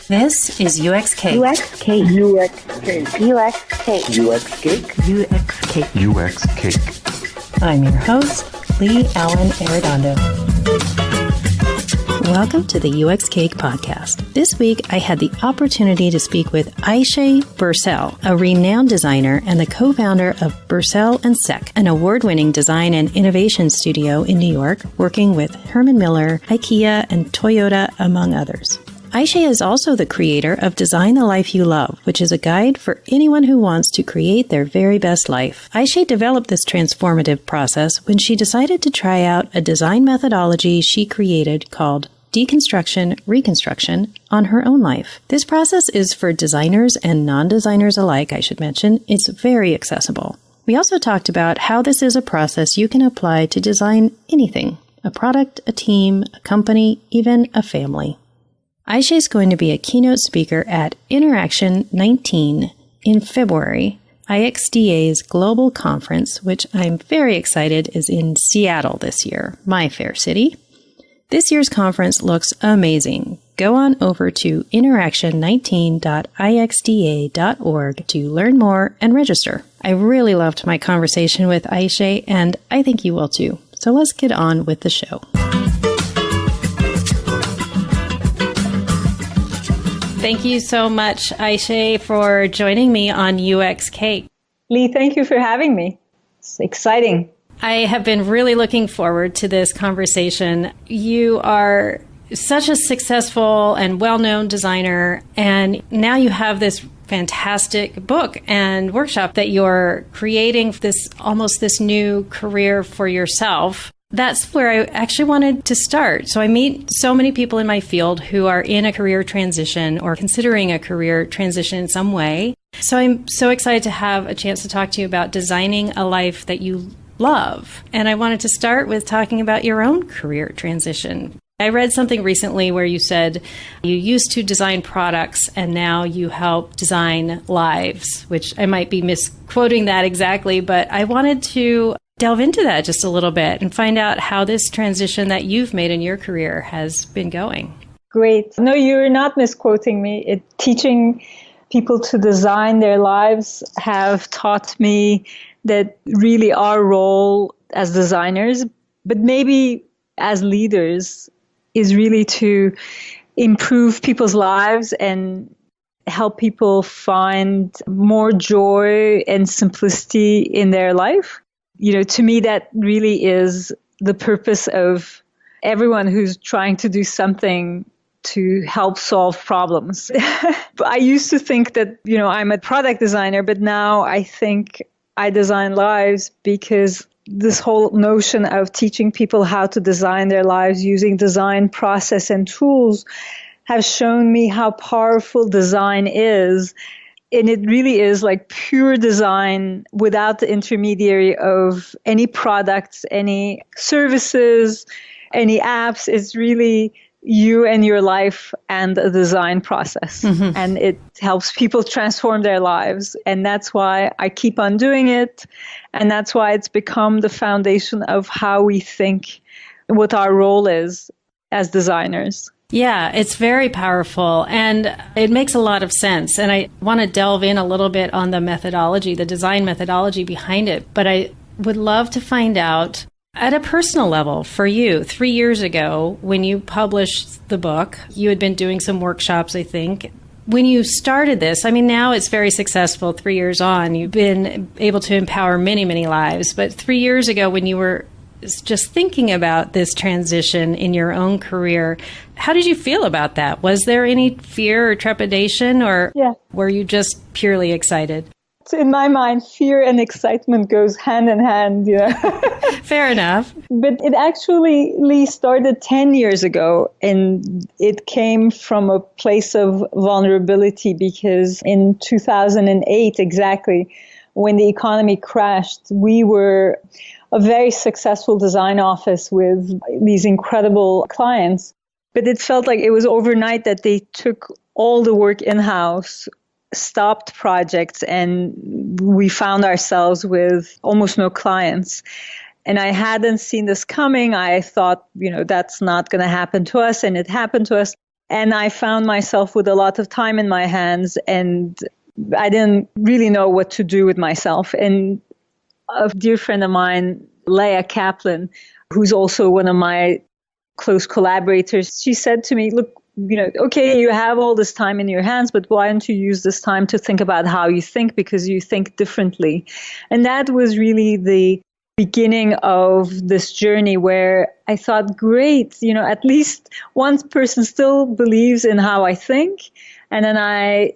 This is UX Cake. UX Cake. UX Cake. UX Cake. UX Cake. UX Cake. UX Cake. I'm your host, Lee Allen Arredondo. Welcome to the UX Cake podcast. This week, I had the opportunity to speak with Ayse Birsel, a renowned designer and the co-founder of Birsel Seck, an award-winning design and innovation studio in New York, working with Herman Miller, IKEA, and Toyota, among others. Ayse is also the creator of Design the Life You Love, which is a guide for anyone who wants to create their very best life. Ayse developed this transformative process when she decided to try out a design methodology she created called Deconstruction-Reconstruction on her own life. This process is for designers and non-designers alike, I should mention. It's very accessible. We also talked about how this is a process you can apply to design anything, a product, a team, a company, even a family. Ayse is going to be a keynote speaker at Interaction 19 in February, IxDA's global conference, which I'm very excited is in Seattle this year, my fair city. This year's conference looks amazing. Go on over to interaction19.ixda.org to learn more and register. I really loved my conversation with Ayse, and I think you will too. So let's get on with the show. Thank you so much, Ayse, for joining me on UX Cake. Lee, thank you for having me. It's exciting. I have been really looking forward to this conversation. You are such a successful and well-known designer, and now you have this fantastic book and workshop that you're creating this new career for yourself. That's where I actually wanted to start. So I meet so many people in my field who are in a career transition or considering a career transition in some way. So I'm so excited to have a chance to talk to you about designing a life that you love. And I wanted to start with talking about your own career transition. I read something recently where you said you used to design products and now you help design lives, which I might be misquoting that exactly, but I wanted to delve into that just a little bit and find out how this transition that you've made in your career has been going. Great. No, you're not misquoting me. Teaching people to design their lives have taught me that really our role as designers, but maybe as leaders, is really to improve people's lives and help people find more joy and simplicity in their life. You know, to me, that really is the purpose of everyone who's trying to do something to help solve problems. But I used to think that, I'm a product designer, but now I think I design lives because this whole notion of teaching people how to design their lives using design process and tools has shown me how powerful design is. And it really is like pure design without the intermediary of any products, any services, any apps. It's really you and your life and a design process. Mm-hmm. And it helps people transform their lives. And that's why I keep on doing it. And that's why it's become the foundation of how we think what our role is as designers. Yeah, it's very powerful and it makes a lot of sense. And I want to delve in a little bit on the methodology, the design methodology behind it. But I would love to find out at a personal level for you, 3 years ago, when you published the book, you had been doing some workshops, I think. When you started this, now it's very successful 3 years on. You've been able to empower many, many lives. But 3 years ago, when you were just thinking about this transition in your own career, how did you feel about that? Was there any fear or trepidation, or were you just purely excited? In my mind, fear and excitement goes hand in hand. Fair enough. But it actually started 10 years ago, and it came from a place of vulnerability because in 2008, exactly, when the economy crashed, we were a very successful design office with these incredible clients. But it felt like it was overnight that they took all the work in-house, stopped projects, and we found ourselves with almost no clients. And I hadn't seen this coming. I thought, that's not going to happen to us. And it happened to us. And I found myself with a lot of time in my hands, and I didn't really know what to do with myself. And a dear friend of mine, Leah Kaplan, who's also one of my close collaborators, she said to me, look, okay, you have all this time in your hands, but why don't you use this time to think about how you think, because you think differently. And that was really the beginning of this journey where I thought, great, at least one person still believes in how I think. And then I,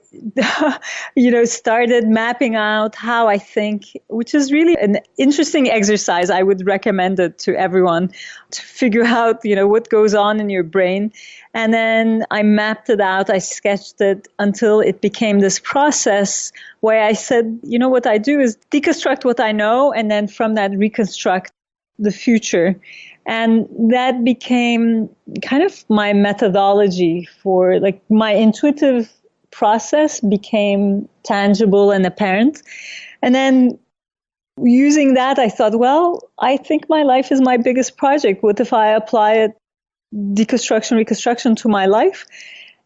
started mapping out how I think, which is really an interesting exercise. I would recommend it to everyone to figure out, what goes on in your brain. And then I mapped it out. I sketched it until it became this process where I said, what I do is deconstruct what I know, and then from that reconstruct the future. And that became kind of my methodology for, like, my intuitive process became tangible and apparent. And then using that, I thought, well, I think my life is my biggest project. What if I apply it, Deconstruction-Reconstruction, to my life?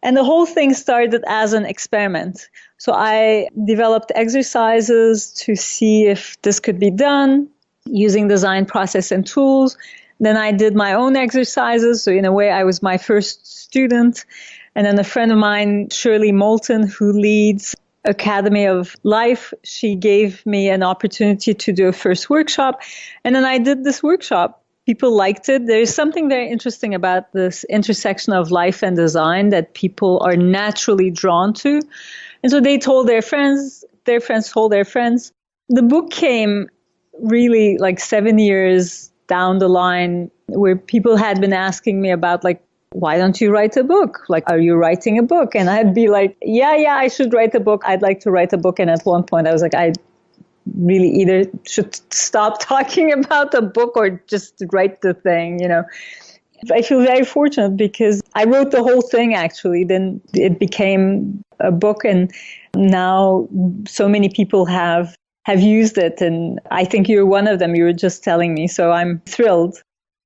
And the whole thing started as an experiment. So I developed exercises to see if this could be done using design process and tools. Then I did my own exercises. So in a way, I was my first student. And then a friend of mine, Shirley Moulton, who leads Academy of Life, she gave me an opportunity to do a first workshop. And then I did this workshop. People liked it. There's something very interesting about this intersection of life and design that people are naturally drawn to. And so they told their friends told their friends. The book came really like 7 years down the line, where people had been asking me about, like, why don't you write a book? Like, are you writing a book? And I'd be like, yeah, I should write a book. I'd like to write a book. And at one point I was like, I really either should stop talking about the book or just write the thing, I feel very fortunate because I wrote the whole thing, actually. Then it became a book, and now so many people have used it. And I think you're one of them. You were just telling me. So I'm thrilled.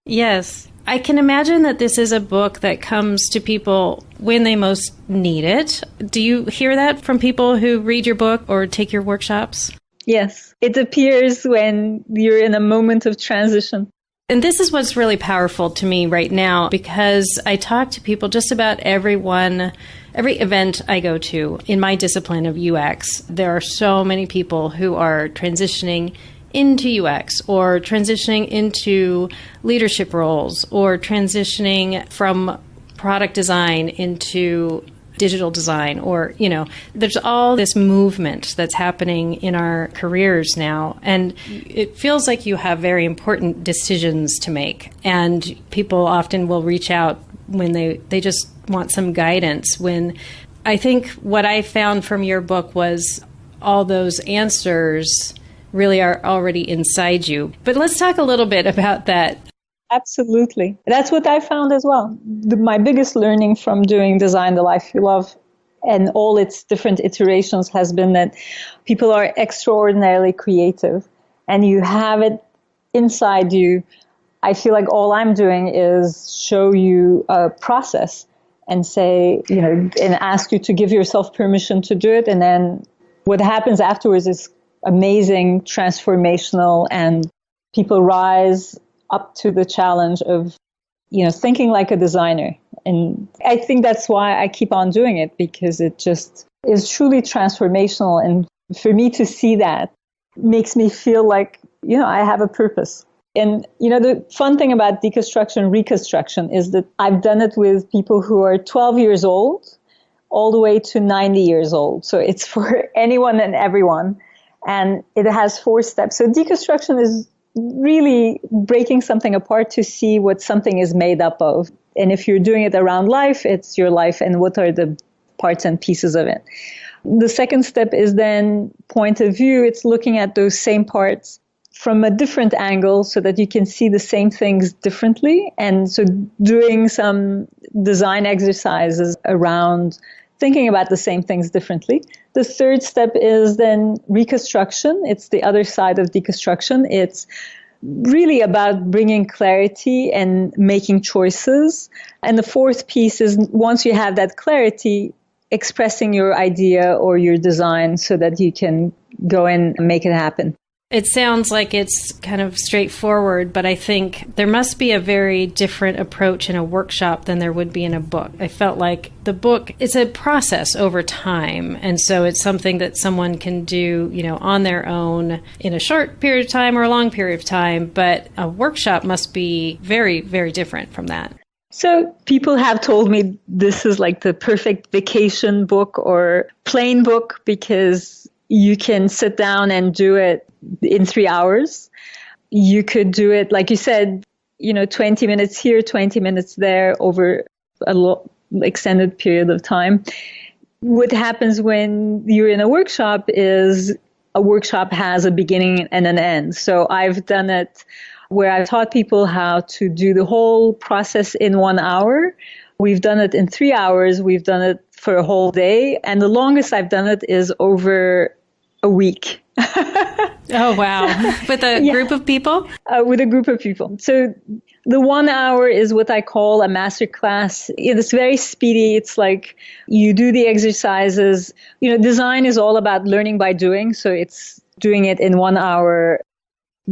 Yes. I can imagine that this is a book that comes to people when they most need it. Do you hear that from people who read your book or take your workshops? Yes. It appears when you're in a moment of transition. And this is what's really powerful to me right now, because I talk to people, just about every event I go to in my discipline of UX. There are so many people who are transitioning into UX or transitioning into leadership roles or transitioning from product design into digital design, or, there's all this movement that's happening in our careers now. And it feels like you have very important decisions to make. And people often will reach out when they just want some guidance. When I think what I found from your book was all those answers really are already inside you. But let's talk a little bit about that. Absolutely. That's what I found as well. My biggest learning from doing Design the Life You Love and all its different iterations has been that people are extraordinarily creative, and you have it inside you. I feel like all I'm doing is show you a process and say, and ask you to give yourself permission to do it. And then what happens afterwards is amazing, transformational, and people rise up to the challenge of, thinking like a designer. And I think that's why I keep on doing it, because it just is truly transformational. And for me to see that makes me feel like, I have a purpose. And, the fun thing about Deconstruction-Reconstruction is that I've done it with people who are 12 years old all the way to 90 years old. So it's for anyone and everyone. And it has 4 steps. So deconstruction is really breaking something apart to see what something is made up of. And if you're doing it around life, it's your life and what are the parts and pieces of it. The second step is then point of view. It's looking at those same parts from a different angle so that you can see the same things differently. And so doing some design exercises around thinking about the same things differently. The third step is then reconstruction. It's the other side of deconstruction. It's really about bringing clarity and making choices. And the fourth piece is once you have that clarity, expressing your idea or your design so that you can go in and make it happen. It sounds like it's kind of straightforward, but I think there must be a very different approach in a workshop than there would be in a book. I felt like the book is a process over time. And so it's something that someone can do, on their own in a short period of time or a long period of time. But a workshop must be very, very different from that. So people have told me this is like the perfect vacation book or plane book because you can sit down and do it in 3 hours. You could do it, like you said, 20 minutes here, 20 minutes there over a extended period of time. What happens when you're in a workshop is a workshop has a beginning and an end. So I've done it where I've taught people how to do the whole process in 1 hour. We've done it in 3 hours. We've done it for a whole day. And the longest I've done it is over a week. Oh, wow. With a group of people? With a group of people. So the 1 hour is what I call a master class. It's very speedy. It's like you do the exercises. Design is all about learning by doing. So it's doing it in 1 hour,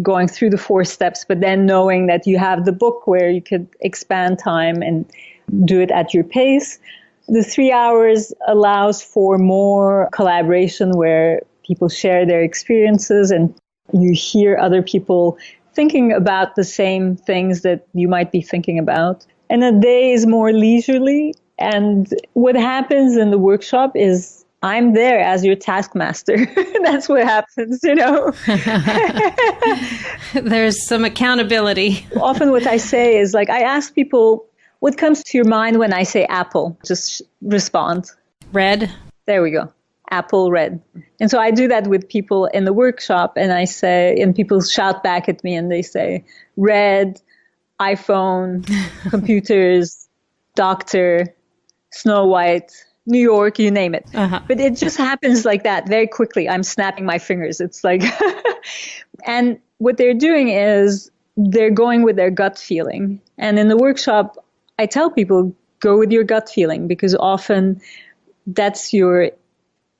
going through the 4 steps, but then knowing that you have the book where you could expand time and do it at your pace. The 3 hours allows for more collaboration where people share their experiences and you hear other people thinking about the same things that you might be thinking about. And a day is more leisurely. And what happens in the workshop is I'm there as your taskmaster. That's what happens, There's some accountability. Often what I say is I ask people, what comes to your mind when I say apple? Just respond. Red. There we go. Apple, red. And so I do that with people in the workshop and I say, and people shout back at me and they say, red, iPhone, computers, doctor, Snow White, New York, you name it. Uh-huh. But it just happens like that very quickly. I'm snapping my fingers. It's like, and what they're doing is they're going with their gut feeling. And in the workshop, I tell people, go with your gut feeling because often that's your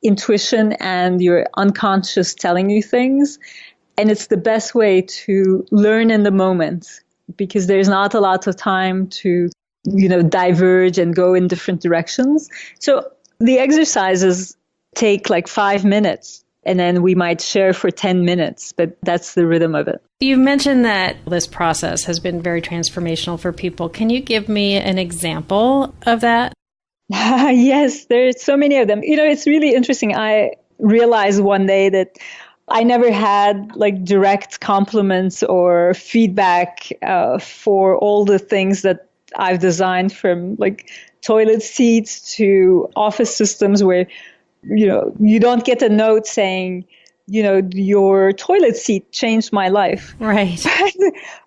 intuition and your unconscious telling you things. And it's the best way to learn in the moment because there's not a lot of time to, diverge and go in different directions. So the exercises take 5 minutes and then we might share for 10 minutes, but that's the rhythm of it. You mentioned that this process has been very transformational for people. Can you give me an example of that? Yes, there's so many of them. It's really interesting. I realized one day that I never had direct compliments or feedback for all the things that I've designed, from toilet seats to office systems where, you don't get a note saying, your toilet seat changed my life. Right.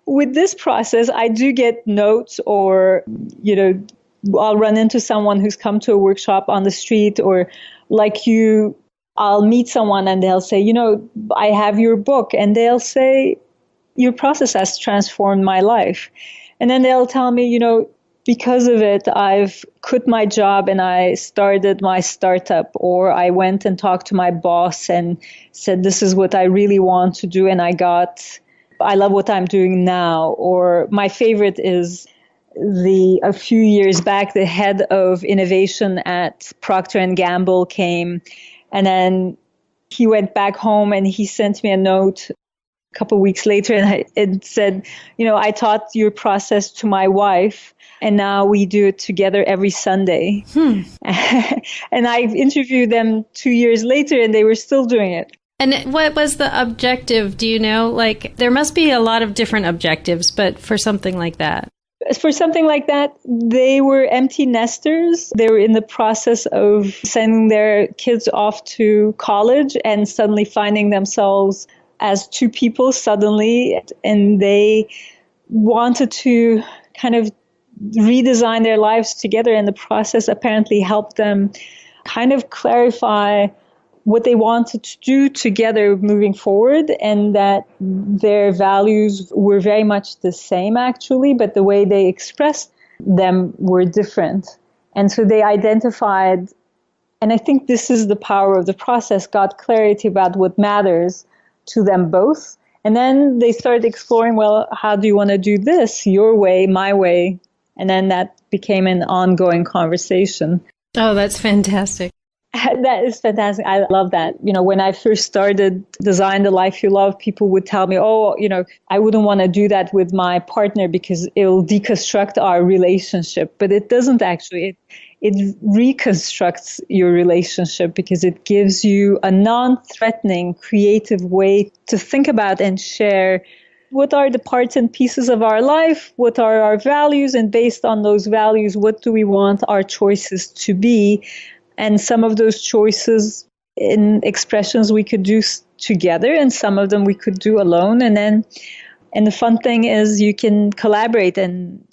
With this process, I do get notes or, I'll run into someone who's come to a workshop on the street or I'll meet someone and they'll say, I have your book, and they'll say, your process has transformed my life. And then they'll tell me, because of it, I've quit my job and I started my startup, or I went and talked to my boss and said, this is what I really want to do. And I love what I'm doing now. Or my favorite is a few years back, the head of innovation at Procter & Gamble came, and then he went back home and he sent me a note a couple of weeks later, and it said, I taught your process to my wife, and now we do it together every Sunday. And I've interviewed them 2 years later, and they were still doing it. And what was the objective? Do you know? There must be a lot of different objectives, but for something like that. For something like that, they were empty nesters. They were in the process of sending their kids off to college and suddenly finding themselves as two people suddenly. And they wanted to kind of redesign their lives together. And the process apparently helped them kind of clarify what they wanted to do together moving forward, and that their values were very much the same actually, but the way they expressed them were different. And so they identified, and I think this is the power of the process, got clarity about what matters to them both. And then they started exploring, well, how do you want to do this? Your way, my way. And then that became an ongoing conversation. Oh, that's fantastic. That is fantastic. I love that. When I first started Design the Life You Love, people would tell me, I wouldn't want to do that with my partner because it'll deconstruct our relationship. But it doesn't actually. It reconstructs your relationship because it gives you a non-threatening, creative way to think about and share what are the parts and pieces of our life, what are our values, and based on those values, what do we want our choices to be? And some of those choices in expressions we could do together, and some of them we could do alone. And the fun thing is you can collaborate and,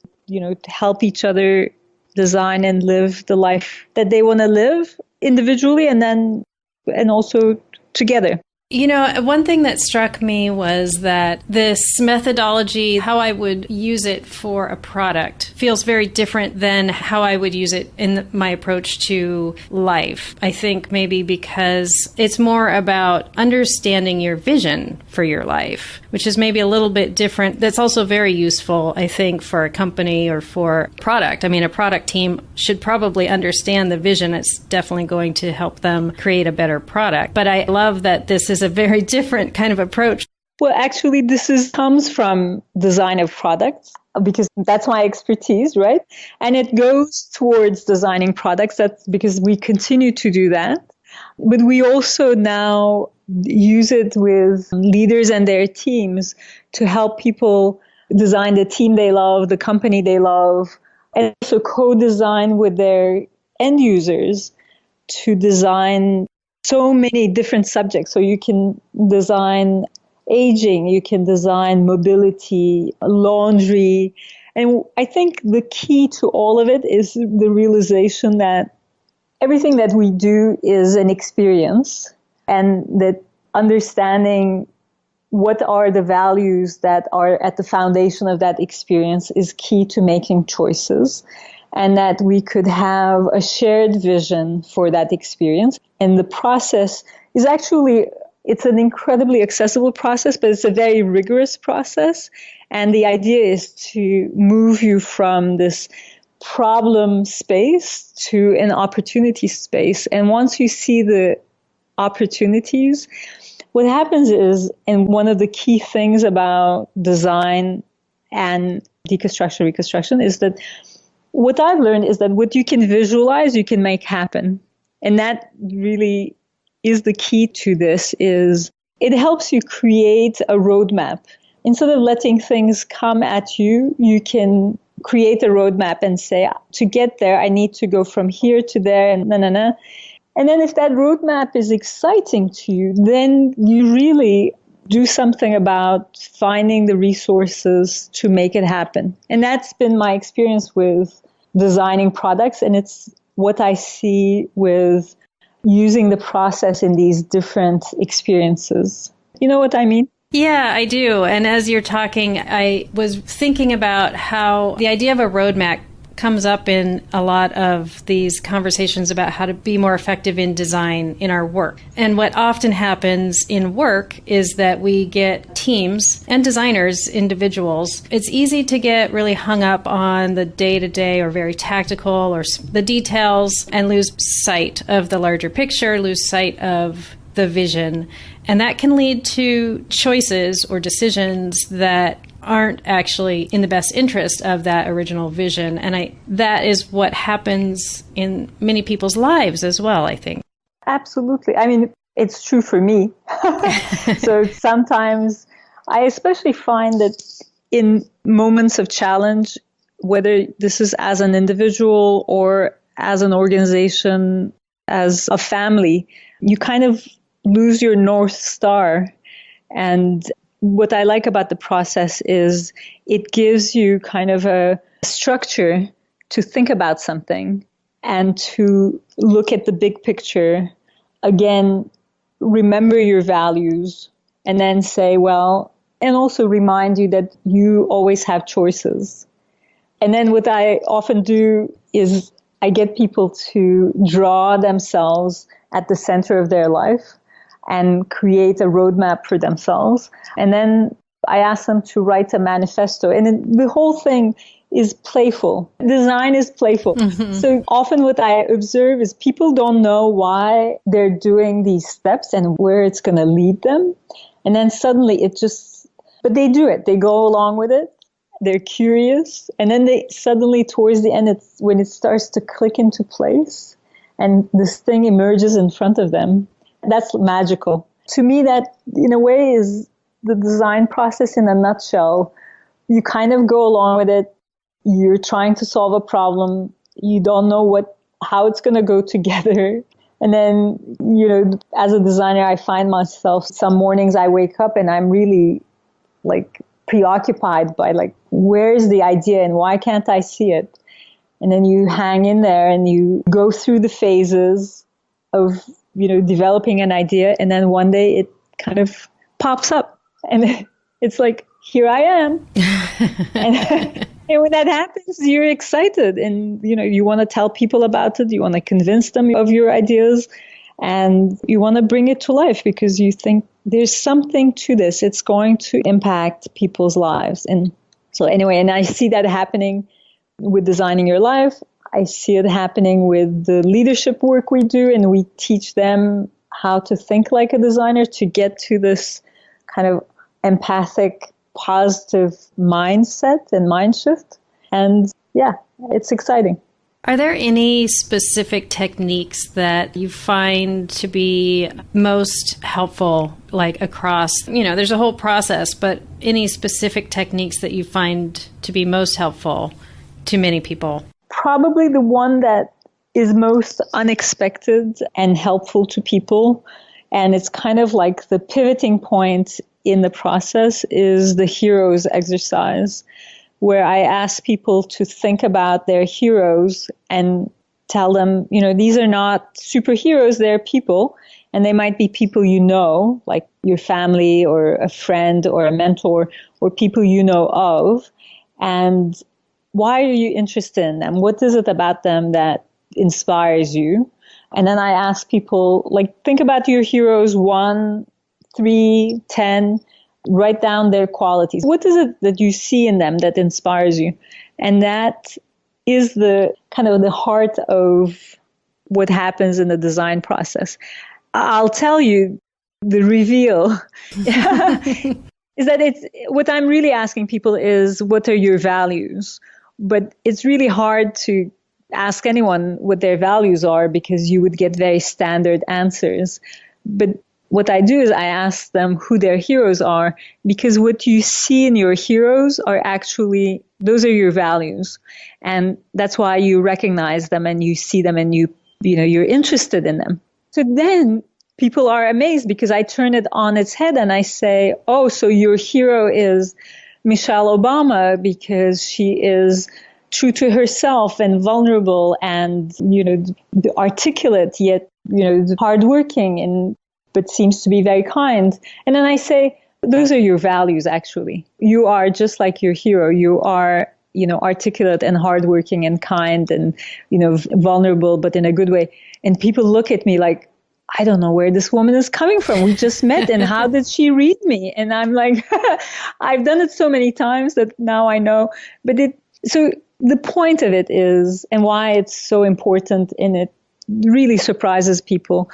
help each other design and live the life that they want to live individually and also together. One thing that struck me was that this methodology, how I would use it for a product, feels very different than how I would use it in my approach to life. I think maybe because it's more about understanding your vision for your life, which is maybe a little bit different. That's also very useful, I think, for a company or for a product. I mean, a product team should probably understand the vision. It's definitely going to help them create a better product. But I love that this is a very different kind of approach. Well, actually, comes from design of products because that's my expertise, right? And it goes towards designing products. That's because we continue to do that. But we also now use it with leaders and their teams to help people design the team they love, the company they love, and also co-design with their end users to design so many different subjects. So you can design aging, you can design mobility, laundry. And I think the key to all of it is the realization that everything that we do is an experience, and that understanding what are the values that are at the foundation of that experience is key to making choices. And that we could have a shared vision for that experience. And the process is actually, it's an incredibly accessible process, but it's a very rigorous process. And the idea is to move you from this problem space to an opportunity space. And once you see the opportunities, what happens is, and one of the key things about design and deconstruction-reconstruction is that what I've learned is that what you can visualize, you can make happen. And that really is the key to this, is it helps you create a roadmap. Instead of letting things come at you, you can create a roadmap and say, to get there, I need to go from here to there, and And then if that roadmap is exciting to you, then you really do something about finding the resources to make it happen. And that's been my experience with designing products, and it's what I see with using the process in these different experiences. You know what I mean? Yeah, I do. And as you're talking, I was thinking about how the idea of a roadmap comes up in a lot of these conversations about how to be more effective in design in our work. And what often happens in work is that we get teams and designers, individuals. It's easy to get really hung up on the day-to-day or very tactical or the details and lose sight of the larger picture, lose sight of the vision. And that can lead to choices or decisions that aren't actually in the best interest of that original vision. And that is what happens in many people's lives as well, I think. Absolutely. I mean, it's true for me. So sometimes I especially find that in moments of challenge, whether this is as an individual or as an organization, as a family, you kind of lose your North Star. And what I like about the process is it gives you kind of a structure to think about something and to look at the big picture again remember your values and then say, well, and also remind you that you always have choices. And then what I often do is I get people to draw themselves at the center of their life and create a roadmap for themselves. And then I ask them to write a manifesto. And the whole thing is playful. Design is playful. Mm-hmm. So often what I observe is people don't know why they're doing these steps and where it's going to lead them. And then suddenly but they do it. They go along with it. They're curious. And then they suddenly, towards the end, it's when it starts to click into place and this thing emerges in front of them. That's magical. To me, that in a way is the design process in a nutshell. You kind of go along with it. You're trying to solve a problem. You don't know how it's going to go together. And then, as a designer, I find myself, some mornings I wake up and I'm really preoccupied by where is the idea and why can't I see it? And then you hang in there and you go through the phases of, developing an idea. And then one day it kind of pops up and it's like, here I am. And when that happens, you're excited and, you want to tell people about it. You want to convince them of your ideas and you want to bring it to life because you think there's something to this. It's going to impact people's lives. And so anyway, and I see that happening with Designing Your Life. I see it happening with the leadership work we do, and we teach them how to think like a designer to get to this kind of empathic, positive mindset and mind shift. And yeah, it's exciting. Are there any specific techniques that you find to be most helpful, across, there's a whole process, but any specific techniques that you find to be most helpful to many people? Probably the one that is most unexpected and helpful to people, and it's kind of like the pivoting point in the process, is the heroes exercise, where I ask people to think about their heroes and tell them, these are not superheroes, they're people, and they might be people like your family or a friend or a mentor or people of, and why are you interested in them? What is it about them that inspires you? And then I ask people, think about your heroes, 1, 3, 10, write down their qualities. What is it that you see in them that inspires you? And that is the kind of the heart of what happens in the design process. I'll tell you, the reveal is that what I'm really asking people is, what are your values? But it's really hard to ask anyone what their values are because you would get very standard answers. But what I do is I ask them who their heroes are, because what you see in your heroes are actually, those are your values. And that's why you recognize them and you see them and you're interested in them. So then people are amazed because I turn it on its head and I say, oh, so your hero is Michelle Obama because she is true to herself and vulnerable and, articulate, yet, hardworking but seems to be very kind. And then I say, those are your values, actually. You are just like your hero. You are, articulate and hardworking and kind and, vulnerable, but in a good way. And people look at me like, I don't know where this woman is coming from. We just met, and how did she read me? And I'm like, I've done it so many times that now I know. But so the point of it is, and why it's so important and it really surprises people,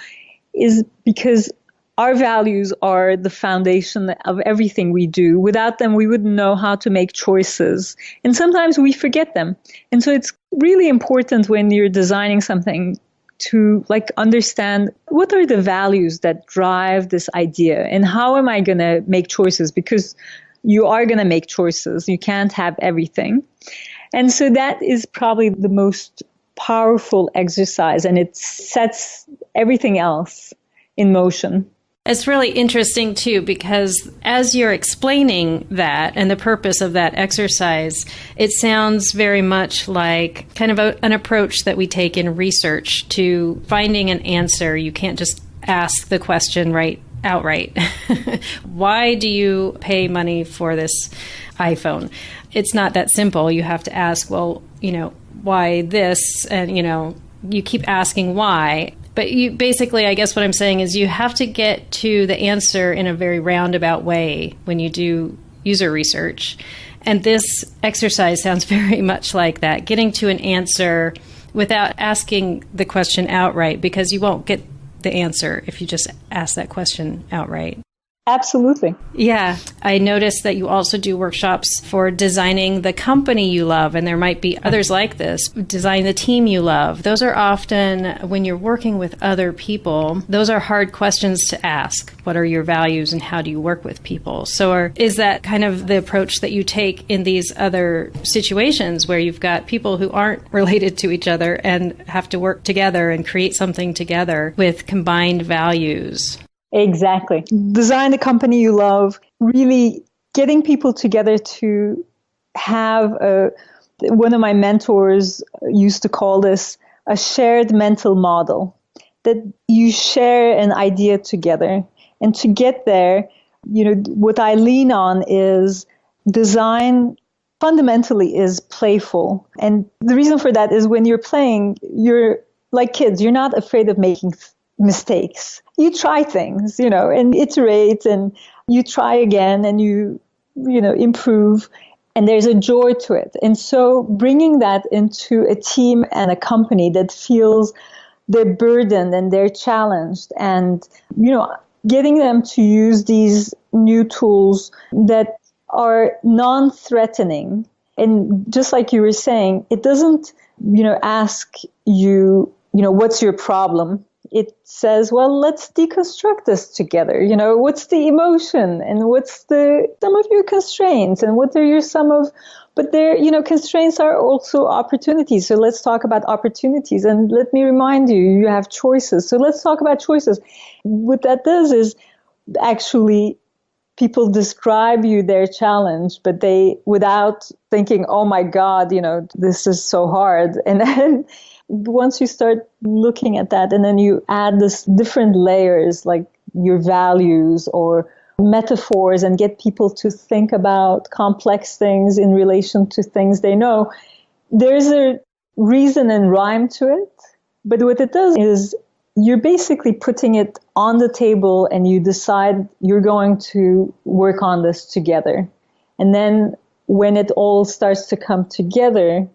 is because our values are the foundation of everything we do. Without them, we wouldn't know how to make choices. And sometimes we forget them. And so it's really important when you're designing something to understand what are the values that drive this idea and how am I going to make choices, because you are going to make choices. You can't have everything. And so that is probably the most powerful exercise, and it sets everything else in motion. It's really interesting, too, because as you're explaining that and the purpose of that exercise, it sounds very much like kind of an approach that we take in research to finding an answer. You can't just ask the question outright. Why do you pay money for this iPhone? It's not that simple. You have to ask, well, why this? And, you keep asking why. But you basically, I guess what I'm saying is you have to get to the answer in a very roundabout way when you do user research. And this exercise sounds very much like that, getting to an answer without asking the question outright, because you won't get the answer if you just ask that question outright. Absolutely. Yeah. I noticed that you also do workshops for designing the company you love, and there might be others like this. Design the team you love. Those are often, when you're working with other people, those are hard questions to ask. What are your values and how do you work with people? So is that kind of the approach that you take in these other situations where you've got people who aren't related to each other and have to work together and create something together with combined values? Exactly. Design the company you love, really getting people together to have one of my mentors used to call this a shared mental model, that you share an idea together. And to get there, what I lean on is design fundamentally is playful. And the reason for that is when you're playing, you're like kids, you're not afraid of making mistakes. You try things, and iterate, and you try again, and you improve, and there's a joy to it. And so bringing that into a team and a company that feels they're burdened and they're challenged, and, getting them to use these new tools that are non-threatening. And just like you were saying, it doesn't, ask you, what's your problem? It says, well, let's deconstruct this together. What's the emotion, and what's some of your constraints, and what are your but constraints are also opportunities. So let's talk about opportunities. And let me remind you, you have choices. So let's talk about choices. What that does is actually people describe you their challenge, but they, without thinking, oh my God, this is so hard. And then once you start looking at that, and then you add this different layers like your values or metaphors, and get people to think about complex things in relation to things they know, there's a reason and rhyme to it. But what it does is you're basically putting it on the table, and you decide you're going to work on this together. And then when it all starts to come together,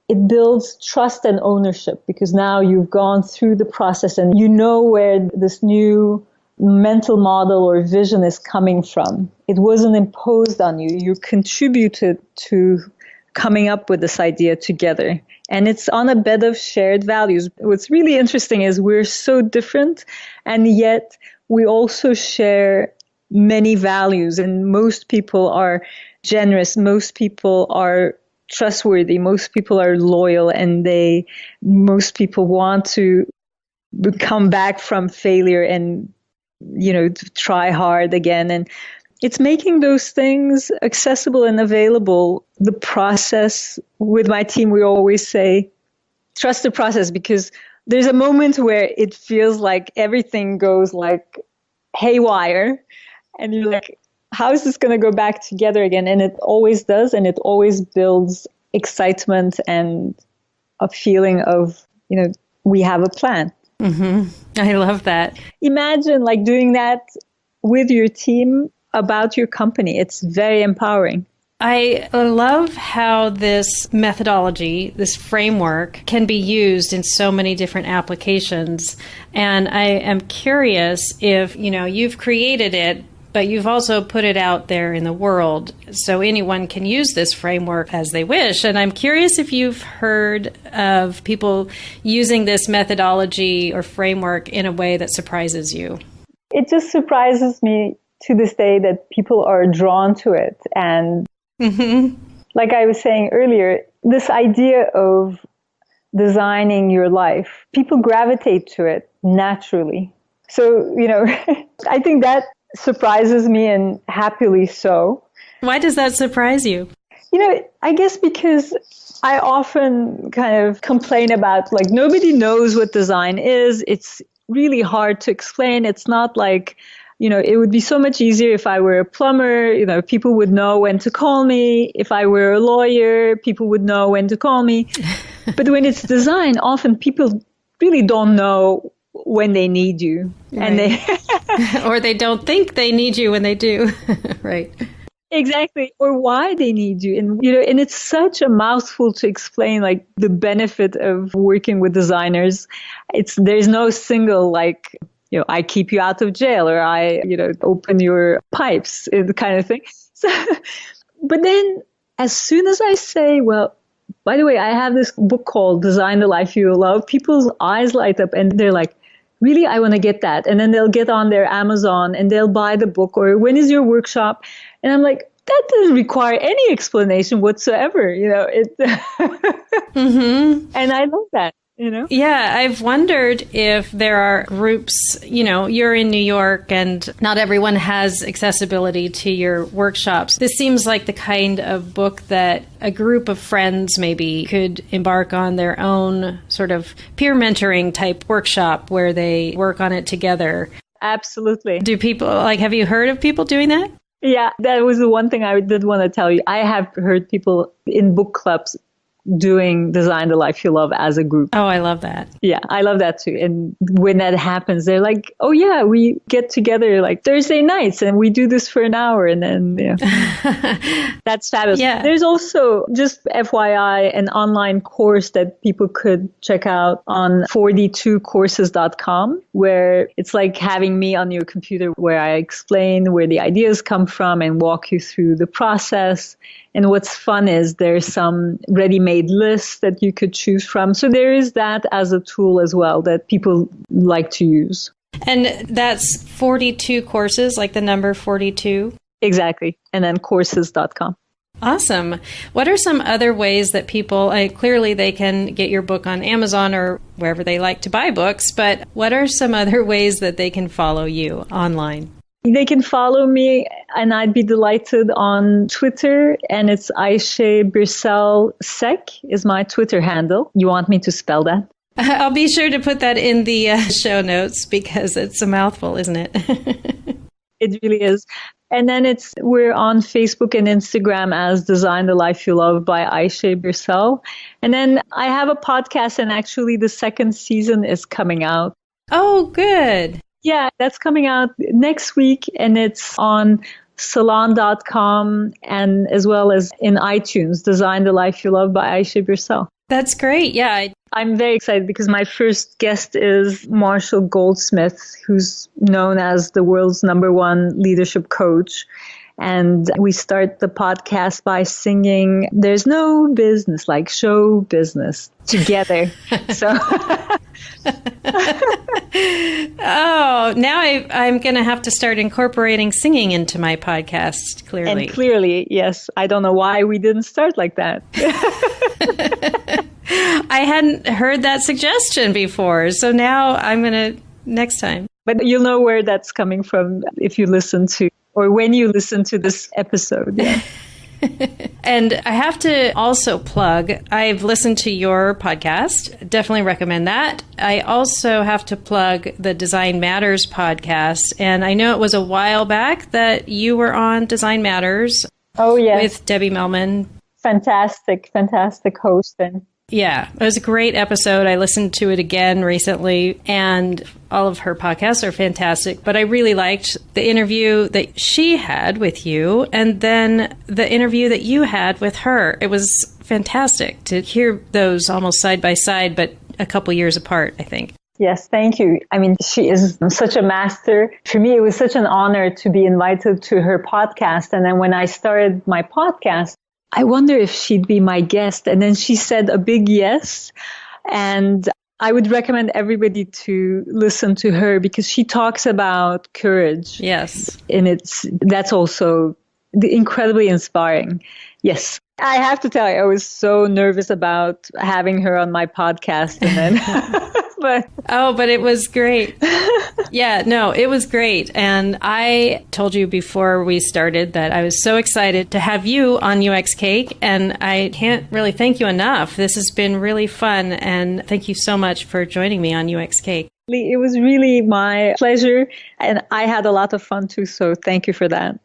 it builds trust and ownership, because now you've gone through the process and you know where this new mental model or vision is coming from. It wasn't imposed on you. You contributed to coming up with this idea together. And it's on a bed of shared values. What's really interesting is we're so different, and yet we also share many values. And most people are generous. Most people are trustworthy. Most people are loyal, and most people want to come back from failure and, to try hard again. And it's making those things accessible and available. The process with my team, we always say, trust the process, because there's a moment where it feels like everything goes like haywire, and you're like, how is this going to go back together again? And it always does, and it always builds excitement and a feeling of, we have a plan. Mm-hmm. I love that. Imagine doing that with your team about your company. It's very empowering. I love how this methodology, this framework, can be used in so many different applications. And I am curious if, you've created it, but you've also put it out there in the world so anyone can use this framework as they wish. And I'm curious if you've heard of people using this methodology or framework in a way that surprises you. It just surprises me to this day that people are drawn to it. And like I was saying earlier, this idea of designing your life, people gravitate to it naturally. So, I think that surprises me, and happily so. Why does that surprise you? I guess because I often kind of complain about nobody knows what design is. It's really hard to explain. It's not like, it would be so much easier if I were a plumber, people would know when to call me. If I were a lawyer, people would know when to call me. But when it's design, often people really don't know when they need you. Right. And they or they don't think they need you when they do. Right. Exactly. Or why they need you. And it's such a mouthful to explain, like, the benefit of working with designers. There's no single, like, I keep you out of jail, or I, open your pipes, the kind of thing. So, but then as soon as I say, well, by the way, I have this book called Design the Life You Love, people's eyes light up and they're like, really, I want to get that. And then they'll get on their Amazon and they'll buy the book, or when is your workshop? And I'm like, that doesn't require any explanation whatsoever, Mm-hmm. And I love that. Yeah, I've wondered if there are groups, you're in New York and not everyone has accessibility to your workshops. This seems like the kind of book that a group of friends maybe could embark on their own sort of peer mentoring type workshop where they work on it together. Absolutely. Do people, have you heard of people doing that? Yeah, that was the one thing I did want to tell you. I have heard people in book clubs doing Design the Life You Love as a group. Oh, I love that. Yeah, I love that too. And when that happens, they're like, oh yeah, we get together like Thursday nights and we do this for an hour. And then, that's fabulous. Yeah. There's also, just FYI, an online course that people could check out on 42courses.com, where it's like having me on your computer, where I explain where the ideas come from and walk you through the process. And what's fun is there's some ready-made lists that you could choose from. So there is that as a tool as well that people like to use. And that's 42 courses, like the number 42? Exactly. And then courses.com. Awesome. What are some other ways that people, clearly they can get your book on Amazon or wherever they like to buy books, but what are some other ways that they can follow you online? They can follow me, and I'd be delighted, on Twitter, and it's Ayse Birsel Seck is my Twitter handle. You want me to spell that? I'll be sure to put that in the show notes because it's a mouthful, isn't it? It really is. And then we're on Facebook and Instagram as Design the Life You Love by Ayse Birsel. And then I have a podcast, and actually the second season is coming out. Oh, good. Yeah, that's coming out next week, and it's on salon.com and as well as in iTunes, Design the Life You Love by Ayse Birsel. That's great. Yeah. I'm very excited because my first guest is Marshall Goldsmith, who's known as the world's #1 leadership coach. And we start the podcast by singing "There's No Business Like Show Business" together. So, oh, now I'm going to have to start incorporating singing into my podcast, clearly. And clearly, yes. I don't know why we didn't start like that. I hadn't heard that suggestion before. So now I'm going to, next time. But you'll know where that's coming from if you listen to, or when you listen to this episode. Yeah. And I have to also plug, I've listened to your podcast. Definitely recommend that. I also have to plug the Design Matters podcast. And I know it was a while back that you were on Design Matters. Oh, yes. With Debbie Mellman. Fantastic host. And yeah, it was a great episode. I listened to it again recently, and all of her podcasts are fantastic. But I really liked the interview that she had with you, and then the interview that you had with her. It was fantastic to hear those almost side by side, but a couple years apart, I think. Yes, thank you. I mean, she is such a master. For me, it was such an honor to be invited to her podcast. And then when I started my podcast, I wonder if she'd be my guest. And then she said a big yes. And I would recommend everybody to listen to her because she talks about courage. Yes. And that's also incredibly inspiring. Yes. I have to tell you, I was so nervous about having her on my podcast. And then, but it was great. Yeah, no, it was great. And I told you before we started that I was so excited to have you on UX Cake. And I can't really thank you enough. This has been really fun. And thank you so much for joining me on UX Cake. It was really my pleasure, and I had a lot of fun too, so thank you for that.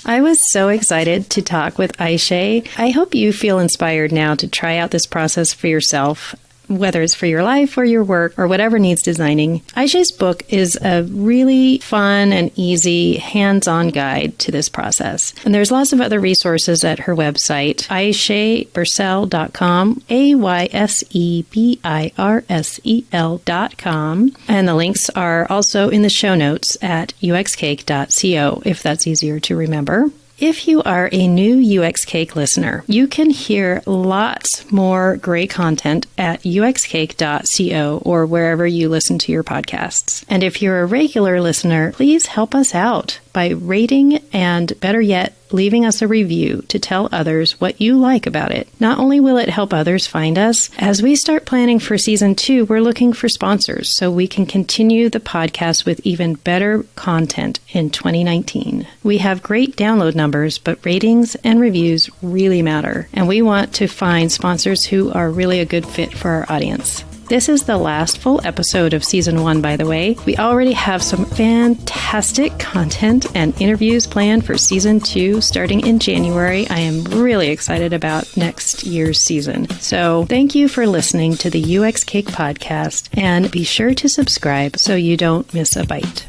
I was so excited to talk with Ayse. I hope you feel inspired now to try out this process for yourself, whether it's for your life or your work or whatever needs designing. Ayse's book is a really fun and easy hands-on guide to this process. And there's lots of other resources at her website, aysebirsel.com, aysebirsel.com. And the links are also in the show notes at uxcake.co, if that's easier to remember. If you are a new UX Cake listener, you can hear lots more great content at uxcake.co or wherever you listen to your podcasts. And if you're a regular listener, please help us out by rating and, better yet, leaving us a review to tell others what you like about it. Not only will it help others find us, as we start planning for season 2, we're looking for sponsors so we can continue the podcast with even better content in 2019. We have great download numbers, but ratings and reviews really matter, and we want to find sponsors who are really a good fit for our audience. This is the last full episode of Season 1, by the way. We already have some fantastic content and interviews planned for Season 2 starting in January. I am really excited about next year's season. So thank you for listening to the UX Cake podcast, and be sure to subscribe so you don't miss a bite.